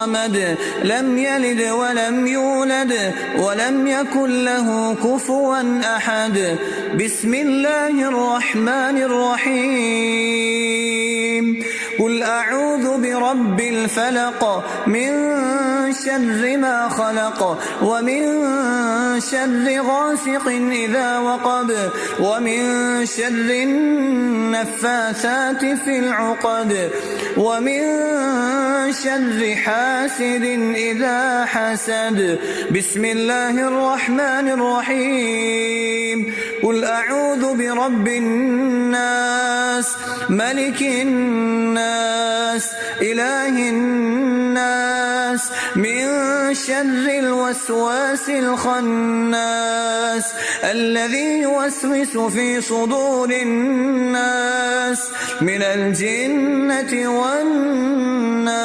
الصمد لم يلد ولم يولد ولم يكن له كفوا أحد. بسم الله الرحمن الرحيم. قل أعوذ برب الفلق من شر ما خلق ومن شر غاسق إذا وقب ومن شر النفاثات في العقد ومن شر حاسد إذا حسد. بسم الله الرحمن الرحيم. قل أعوذ برب الناس ملك الناس إله الناس من شر الوسواس الخناس الذي يوسوس في صدور الناس من الجنة والناس.